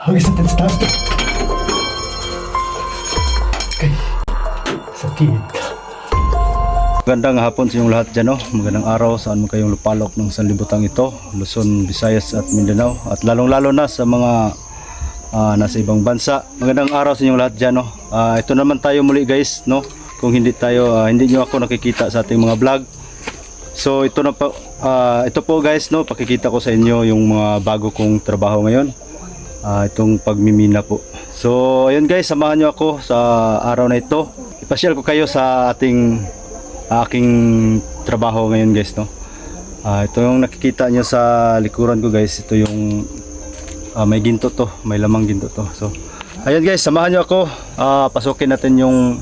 Hagis natin sa taas. Okay. Sakit. Magandang hapon sa inyong lahat dyan, no? Magandang araw saan mo kayong lupalok ng sanlibutan ito, Luzon, Visayas at Mindanao, at lalong-lalo na sa mga nasa ibang bansa. Magandang araw sa inyong lahat dyan, no? Ito naman tayo muli guys, no? Kung hindi nyo ako nakikita sa ating mga vlog. So ito na po, ito po guys, no? Pakikita ko sa inyo yung mga bago kong trabaho ngayon. Itong pagmimina po. So ayun guys, samahan nyo ako sa araw na ito. Ipasyal ko kayo sa aking trabaho ngayon guys, no. Ito yung nakikita nyo sa likuran ko guys. Ito yung may ginto to, may lamang ginto to. So ayun guys, samahan nyo ako. Pasukin natin yung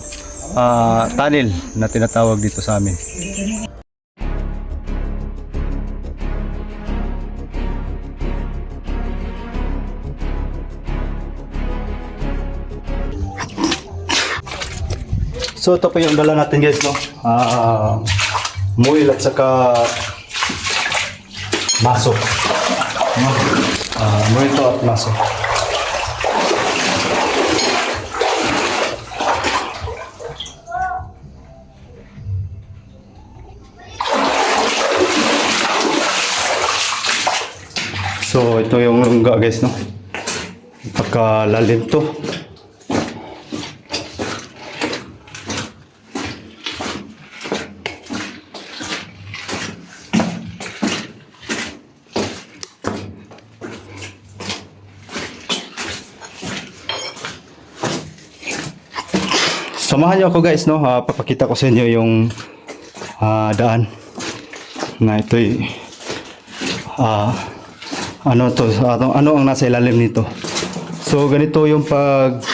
tunnel na tinatawag dito sa amin. So ito po yung dala natin guys, no. Muil at saka maso, no? Muil to at maso. So ito yung lungga guys, no. Pagkalalim to. Samahan niyo ako guys, no. Papakita ko sa inyo yung daan na ito'y ano ang nasa ilalim nito. So ganito yung pag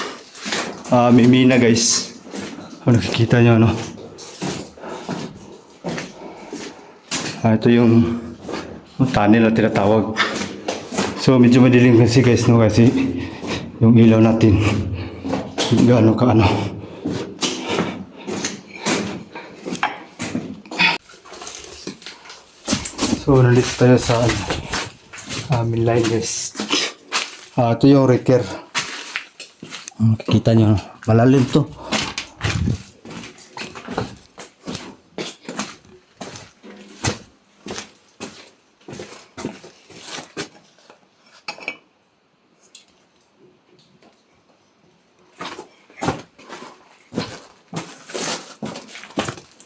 mimina guys. Nakikita niyo, no. Ito yung tunnel na tinatawag. So medyo madilim kasi guys, no, kasi yung ilaw natin gaano ka ano. So nandito tayo sa main line guys. Ito yung wrecker. Makikita nyo, malalim to.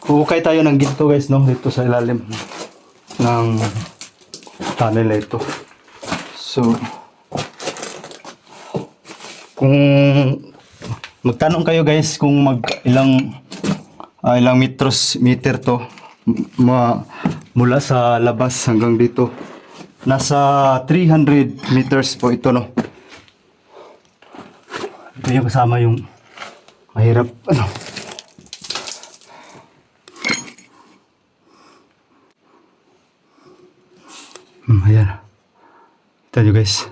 Hukay tayo ng ginto guys, no, dito sa ilalim ng tunnel ito. So kung magtanong kayo guys kung ilang meter to mula sa labas hanggang dito, nasa 300 meters po ito, no. Ito yung kasama yung mahirap ano. Ayan. Kita nyo guys.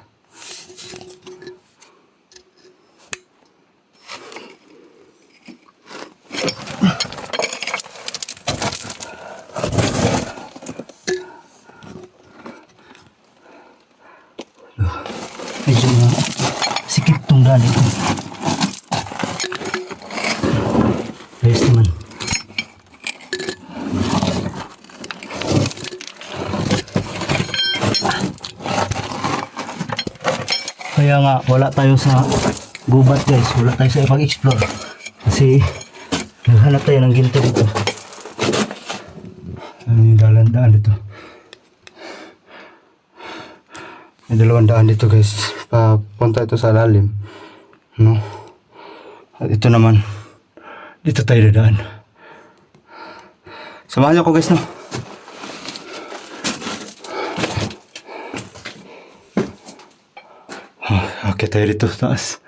Medyo sikip tong daan ito. Ayos naman. Kaya nga wala tayo sa gubat guys, wala tayo sa ipag-explore kasi naghanap tayo ng ginto dito. Ano yung daan dito? May dalawang daan dito guys, papunta ito sa lalim, no? At ito naman, dito tayo dadaan. Samahan niyo ako guys, no? Okay tayo dito taas.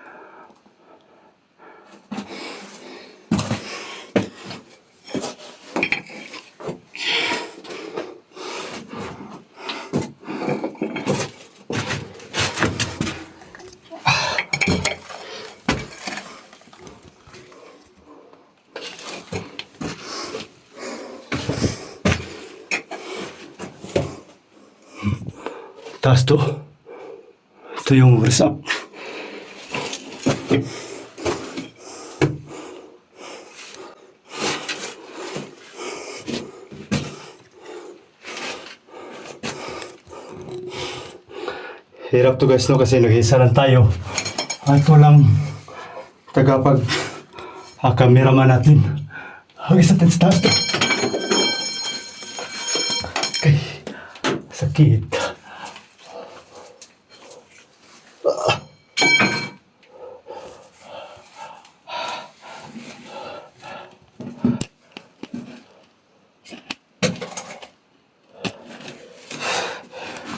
Taas to. Ito yung result. Hirap to guys no kasi nag-isa lang tayo. At walang tagapag cameraman natin. Hagis natin sa taas to. Okay. Sakit.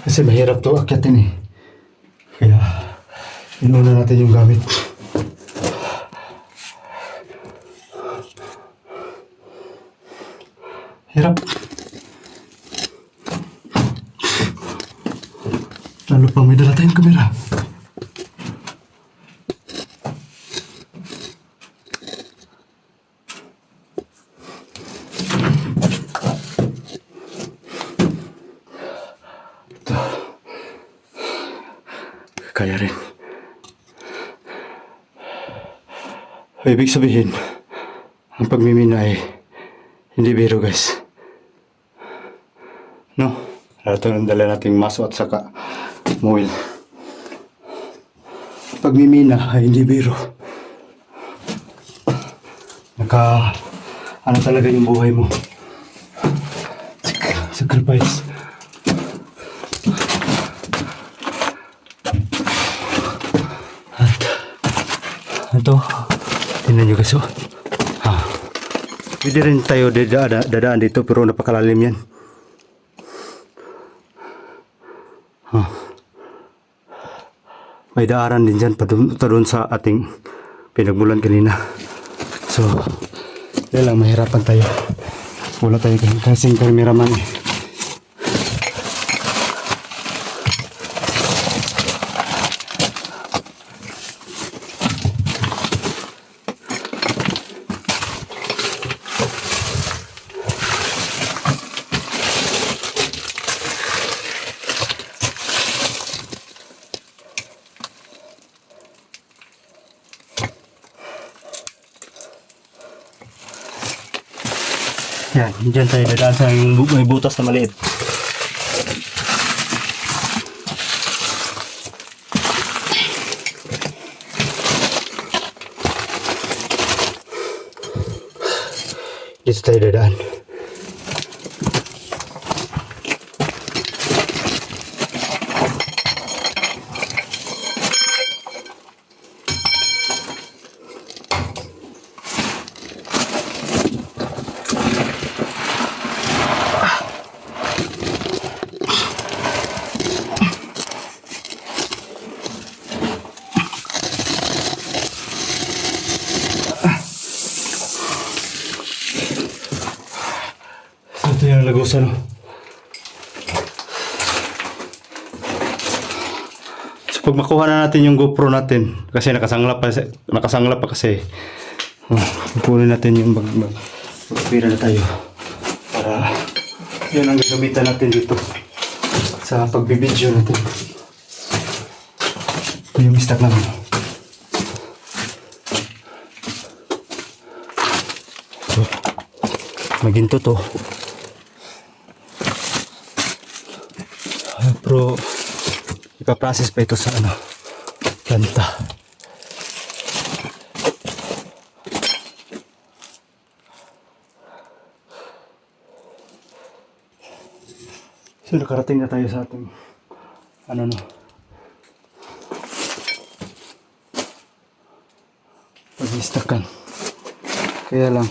Kasi mahirap to akyatin eh. Kaya inuna natin yung gamit. Hirap. Lalo pang may dala tayong kamera. Ito. Kaya rin. Ibig sabihin, ang pagmimina ay hindi biro guys. No? Ito ang dala nating maso at saka muil. Pagmimina ay hindi biro. Ano talaga yung buhay mo. Sacrifice. At ito, tingnan nyo guys. Pwede rin tayo dadaan dito pero napakalalim yan. May daaran din dyan doon sa ating pinagmulan kanina. So, yan lang, mahirapan tayo. Wala tayo kasing cameraman eh. Yan, dyan tayo dadaan sa may butas na maliit. Dito tayo dadaan. Ito yung lagusan. So pag makuha na natin yung GoPro natin, kasi nakasanglap pa kasi. Ipunin natin yung magpira na tayo. Para yun ang gagamitan natin dito sa pagbibideo natin. Ito yung stock namin. So, maginto to. Pero ipaprocess pa ito sa planta. So nakarating na tayo sa ating pag-istakan. Kaya lang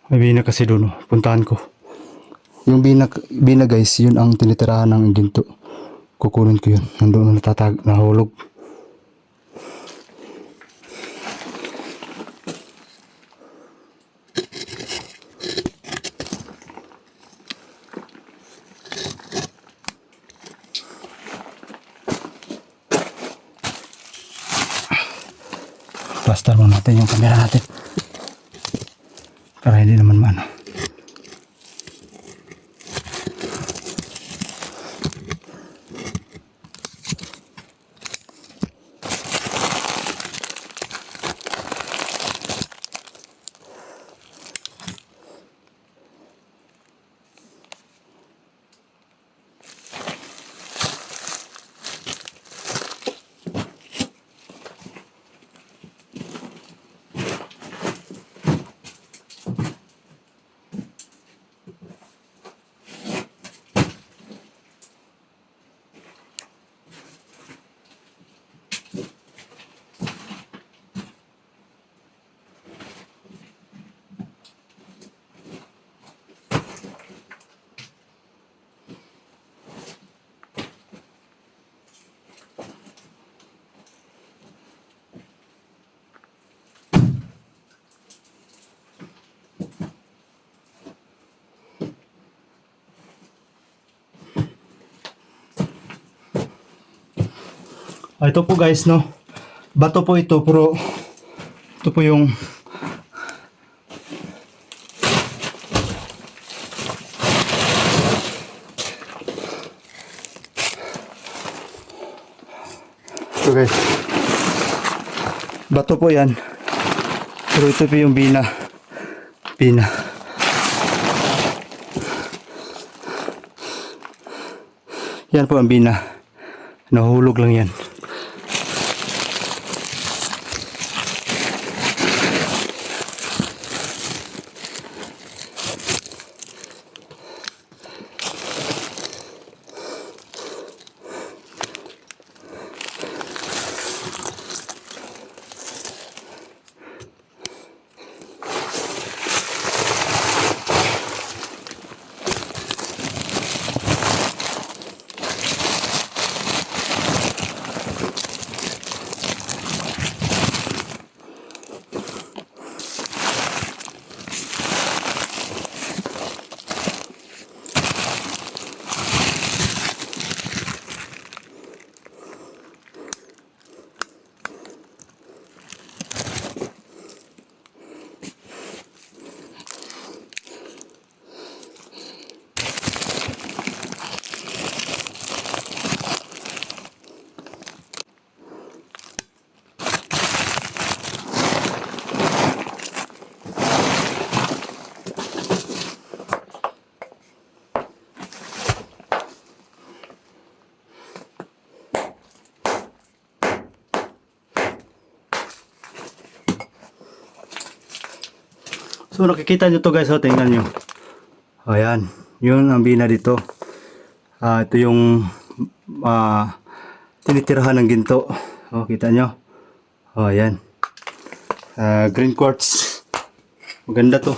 may bina kasi doon, puntahan ko. Yung bina guys, yun ang tinitirahan ng ginto. Kukunin ko yun. Nandoon na nahulog. Plaster mo natin yung camera natin. Para hindi naman maano. Ito po guys, no. Bato po ito, pero ito po yung ito guys. Bato po yan. Pero ito po yung bina. Bina. Yan po ang bina. Nahulog lang yan. So nakikita nyo to guys, oh, tingnan nyo. Ayan, yun ang bina dito. Ito yung tinitirahan ng ginto. Oh, kita nyo. Oh, ayan. Green quartz. Maganda to.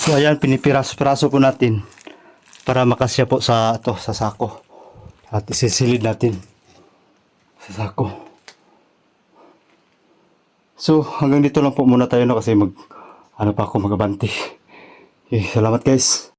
So ayan, pinipiraso-piraso po natin para makasya po sa sa sako. At isisilid natin sa sako. So hanggang dito lang po muna tayo, no, kasi ano pa ako magabanti. Okay, salamat guys.